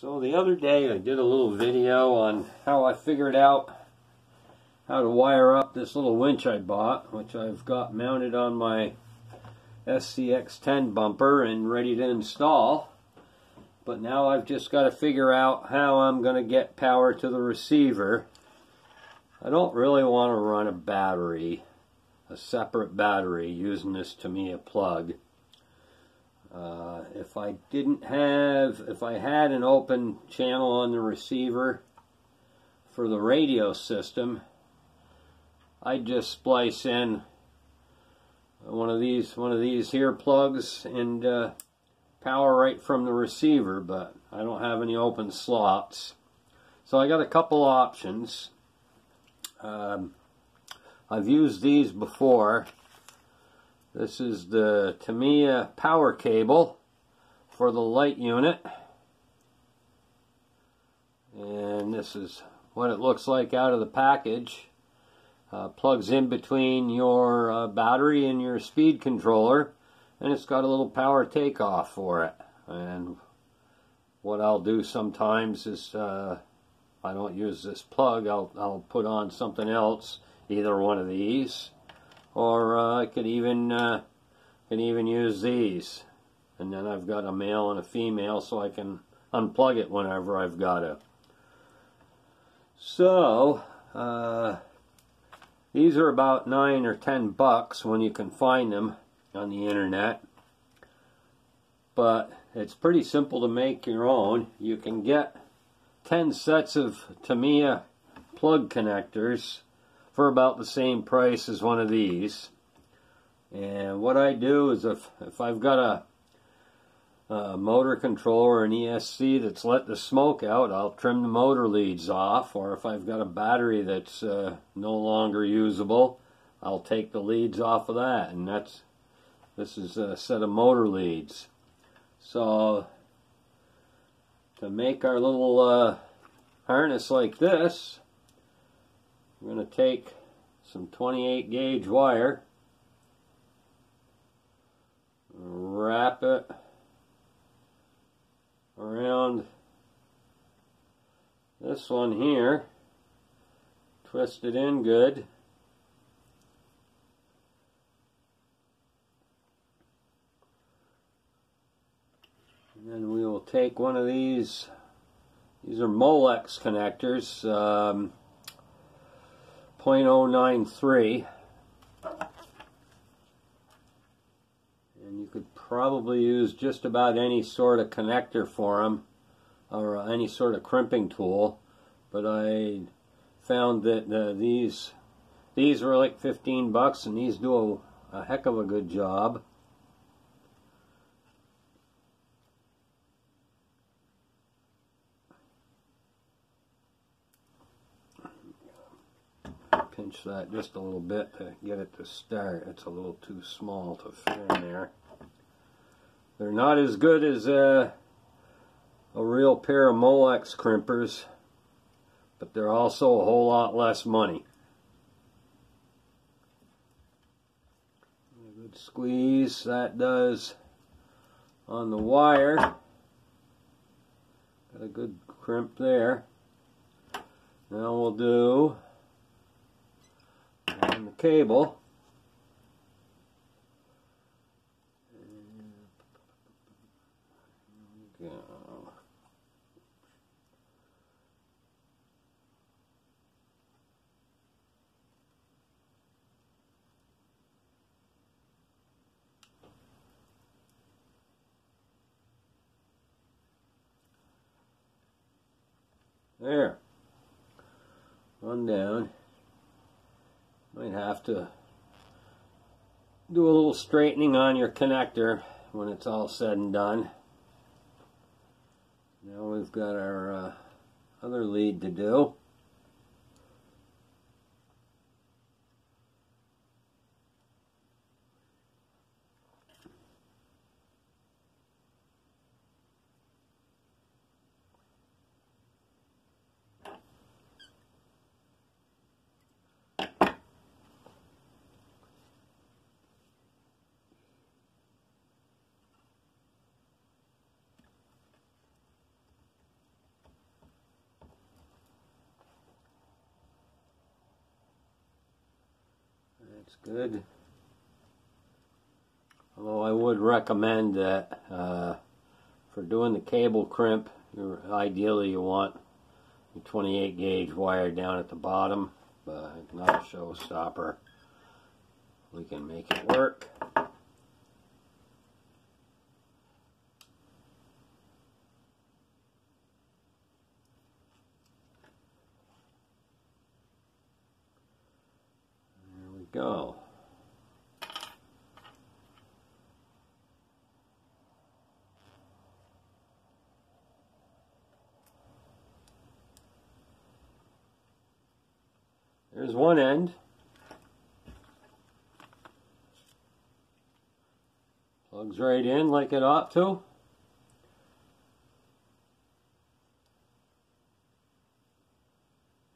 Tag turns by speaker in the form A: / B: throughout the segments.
A: So the other day I did a little video on how I figured out how to wire up this little winch I bought, which I've got mounted on my SCX10 bumper and ready to install. But now I've just got to figure out how I'm going to get power to the receiver. I don't really want to run a battery, a separate battery, using this Tamiya plug. If I had an open channel on the receiver for the radio system, I'd just splice in one of these here plugs and power right from the receiver, but I don't have any open slots. So I got a couple options. I've used these before. This is the Tamiya power cable for the light unit, and this is what it looks like out of the package. Plugs in between your battery and your speed controller, and it's got a little power takeoff for it. And what I'll do sometimes is, I don't use this plug, I'll put on something else, either one of these, or I could even use these. And then I've got a male and a female, so I can unplug it whenever I've got to. So these are about $9 or $10 when you can find them on the internet. But it's pretty simple to make your own. You can get 10 sets of Tamiya plug connectors for about the same price as one of these. And what I do is if I've got a motor controller, an ESC that's let the smoke out, I'll trim the motor leads off. Or if I've got a battery that's no longer usable, I'll take the leads off of that. And this is a set of motor leads. So to make our little harness like this, we're going to take some 28 gauge wire, wrap it around this one here, twist it in good, and then we will take one of these are Molex connectors, 0.093, and you could probably use just about any sort of connector for them, or any sort of crimping tool, but I found that these were like $15, and these do a heck of a good job. Pinch that just a little bit to get it to start. It's a little too small to fit in there. They're not as good as a real pair of Molex crimpers, but they're also a whole lot less money. A good squeeze that does on the wire. Got a good crimp there. Now we'll do on the cable. There we go. There. One down. Might have to do a little straightening on your connector when it's all said and done. Now we've got our other lead to do. That's good. Although I would recommend that for doing the cable crimp, ideally you want the 28 gauge wire down at the bottom, but not a showstopper. We can make it work. There we go. There's one end. Plugs right in like it ought to.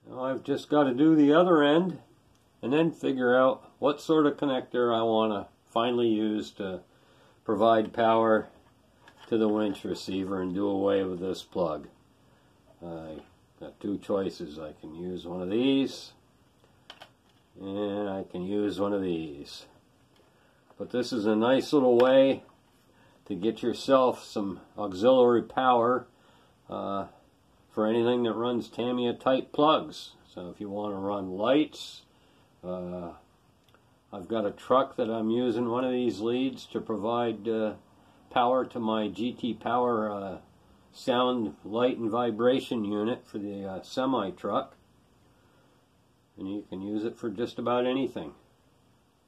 A: Now I've just got to do the other end and then figure out what sort of connector I want to finally use to provide power to the winch receiver and do away with this plug. I got two choices. I can use one of these and I can use one of these. But this is a nice little way to get yourself some auxiliary power for anything that runs Tamiya type plugs. So if you want to run lights, I've got a truck that I'm using one of these leads to provide power to my GT Power sound, light, and vibration unit for the semi-truck. And you can use it for just about anything.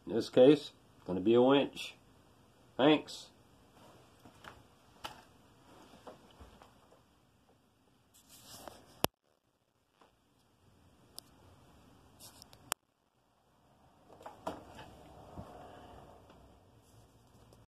A: In this case, it's going to be a winch. Thanks.